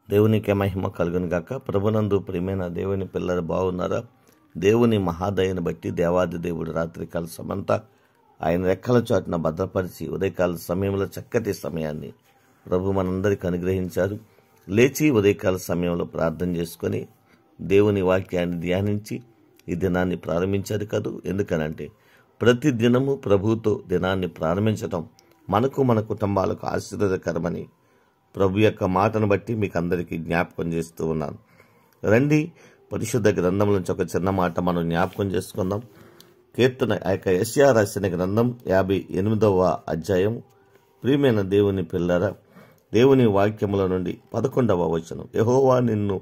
దేవునికే మహిమ కలుగును గాక. ప్రభునందు ప్రియమైన దేవుని పిల్లలు బాగున్నారా? దేవుని మహాదయను బట్టి దేవాది దేవుడు రాత్రికాల సమంతా ఆయన రెక్కల చాటున భద్రపరిచి ఉదయకాల సమయంలో చక్కటి సమయాన్ని ప్రభు మనందరికీ అనుగ్రహించారు. లేచి ఉదయకాల సమయంలో ప్రార్థన చేసుకొని దేవుని వాక్యాన్ని ధ్యానించి ఈ దినాన్ని ప్రారంభించారు కదూ. ఎందుకనంటే ప్రతి దినము ప్రభువుతో దినాన్ని ప్రారంభించటం మనకు మన కుటుంబాలకు ఆశీర్వాదకరమని ప్రభు యొక్క మాటను బట్టి మీకు అందరికీ జ్ఞాపకం చేస్తూ ఉన్నాను. రండి, పరిశుద్ధ గ్రంథం నుంచి ఒక చిన్న మాట మనం జ్ఞాపకం చేసుకుందాం. కీర్తన యెషయా రాసిన గ్రంథం 58వ అధ్యాయం. ప్రియమైన దేవుని పిల్లరా, దేవుని వాక్యముల నుండి 11వ వచనం. యెహోవా నిన్ను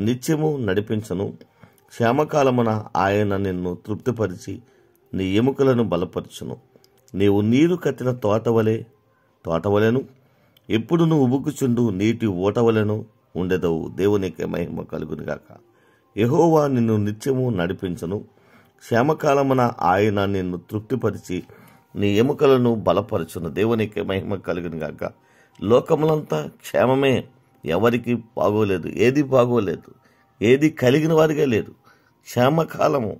నిత్యము నడిపించును, క్షేమకాలమున ఆయన నిన్ను తృప్తిపరిచి నీ ఎముకలను బలపరచును. నీవు నీరు కట్టిన తోటవలెను ఎప్పుడు నువ్వు ఉబుకుచుండు నీటి ఓటవలెను ఉండెదవు. దేవునికి మహిమ కలుగును గాక. యెహోవా నిన్ను నిత్యము నడిపించును, క్షేమకాలమున ఆయన నిన్ను తృప్తిపరిచి నీ ఎముకలను బలపరచును. దేవునికి మహిమ కలుగును గాక. లోకములంతా క్షేమమే, ఎవరికి బాగోలేదు, ఏది బాగోలేదు, ఏది కలిగిన వారిగా లేదు. క్షేమకాలము,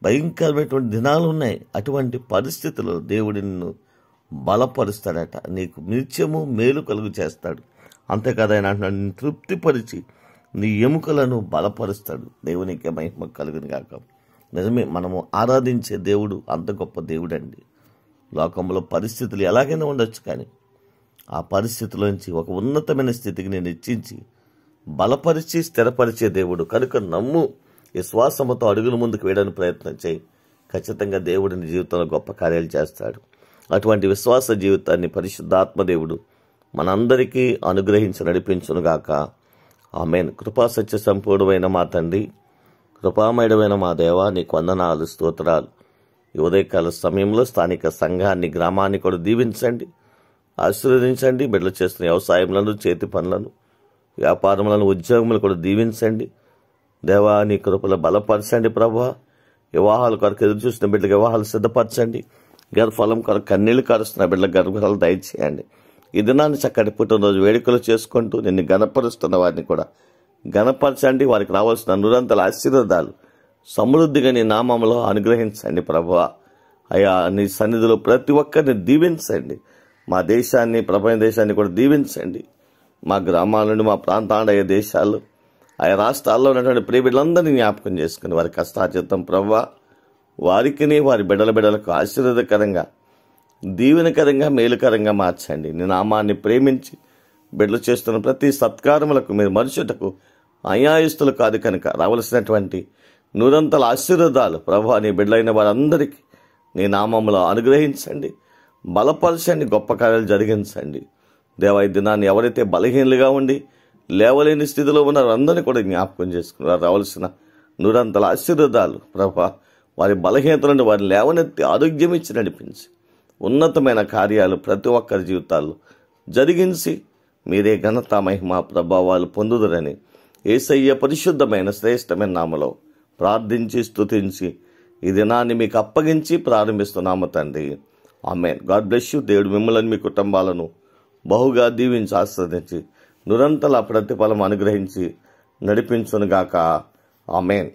భయంకరమైనటువంటి దినాలు ఉన్నాయి. అటువంటి పరిస్థితుల్లో దేవుడు నిన్ను బలపరుస్తాడట, నీకు నిత్యము మేలు కలుగు చేస్తాడు. అంతేకాదు ఆయన అంటున్నాడు, నిన్ను తృప్తిపరిచి నీ ఎముకలను బలపరుస్తాడు. దేవునికి మహిమ కలుగును గాక. నిజమే, మనము ఆరాధించే దేవుడు అంత గొప్ప దేవుడండి. లోకంలో పరిస్థితులు ఎలాగైనా ఉండొచ్చు, కానీ ఆ పరిస్థితుల్లోంచి ఒక ఉన్నతమైన స్థితికి నేను హెచ్చించి బలపరిచి స్థిరపరిచే దేవుడు. కనుక నమ్ము, విశ్వాసముతో అడుగులు ముందుకు వేయడానికి ప్రయత్నం చేయి. ఖచ్చితంగా దేవుడు నీ జీవితంలో గొప్ప కార్యాలు చేస్తాడు. అటువంటి విశ్వాస జీవితాన్ని పరిశుద్ధాత్మ దేవుడు మనందరికీ అనుగ్రహించి నడిపించునుగాక. ఆమేన్. కృపా సత్య సంపూర్ణమైన మా తండ్రి, కృపామయుడమైన మా దేవా, నీకు వందనాలు, స్తోత్రాలు. ఈ ఉదయకాల సమయంలో స్థానిక సంఘాన్ని, గ్రామాన్ని కూడా దీవించండి, ఆశీర్వదించండి. బిడ్డలు చేస్తున్న వ్యవసాయములను, చేతి పనులను, వ్యాపారములను, ఉద్యోగములు కూడా దీవించండి. దేవా, నీ కృపలో బలపరచండి. ప్రభువా, వివాహాల కొరకు ఎదురు చూసిన బిడ్డలకు వివాహాలు సిద్ధపరచండి. గర్భఫలం కొరకు కన్నీళ్లు కారుస్తున్న బిడ్డలకు గర్భఫలాలు దయచేయండి. ఈ దినాన్ని చక్కటి పుట్టినరోజు వేడుకలు చేసుకుంటూ నిన్ను గణపరుస్తున్న వారిని కూడా గణపరచండి. వారికి రావాల్సిన నిరంతర ఆశీర్వాదాలు సమృద్ధిగా నీ నామంలో అనుగ్రహించండి. ప్రభువా, అయా నీ సన్నిధిలో ప్రతి ఒక్కరిని దీవించండి. మా దేశాన్ని, ప్రపంచ దేశాన్ని కూడా దీవించండి. మా గ్రామాల నుండి, మా ప్రాంతాల, ఆయా దేశాలు, ఆయా రాష్ట్రాల్లో ఉన్నటువంటి ప్రియ బిడ్డలందరినీ జ్ఞాపకం చేసుకుని వారి కష్టార్జితం ప్రభువా వారికిని వారి బిడ్డలకు ఆశీర్వాదకరంగా, దీవెనకరంగా, మేలుకరంగా మార్చండి. నీ నామాన్ని ప్రేమించి బిడ్డలు చేస్తున్న ప్రతి సత్కారములకు మీరు మనుషులకు అన్యాయస్తులు కాదు కనుక రావలసినటువంటి నూరంతల ఆశీర్వాదాలు ప్రభువా నీ బిడ్డలైన వారందరికీ నీ నామంలో అనుగ్రహించండి, బలపరచండి, గొప్ప కార్యాలు జరిగించండి. దేవా, ఈ దినాన్ని ఎవరైతే బలహీనులుగా ఉండి లేవలేని స్థితిలో ఉన్నారో అందరినీ కూడా జ్ఞాపకం చేసుకున్నారు. రావాల్సిన నూరంతల ఆశీర్వాదాలు ప్రభువా వారి బలహీనతలను వారి లేవనెత్తి ఆరోగ్యం ఇచ్చి నడిపించి ఉన్నతమైన కార్యాలు ప్రతి ఒక్కరి జీవితాల్లో జరిగించి మీరే ఘనత, మహిమ, ప్రభావాలు పొందుదురని యేసయ్య పరిశుద్ధమైన శ్రేష్టమైన నామలో ప్రార్థించి స్తుతించి ఈ దినాన్ని మీకు అప్పగించి ప్రారంభిస్తున్నాము తండ్రి. ఆమేన్. God bless you. దేవుడు మిమ్మల్ని, మీ కుటుంబాలను బహుగా దీవించి ఆస్వాదించి నిరంతర ప్రతిఫలం అనుగ్రహించి నడిపించునుగాక. ఆమేన్.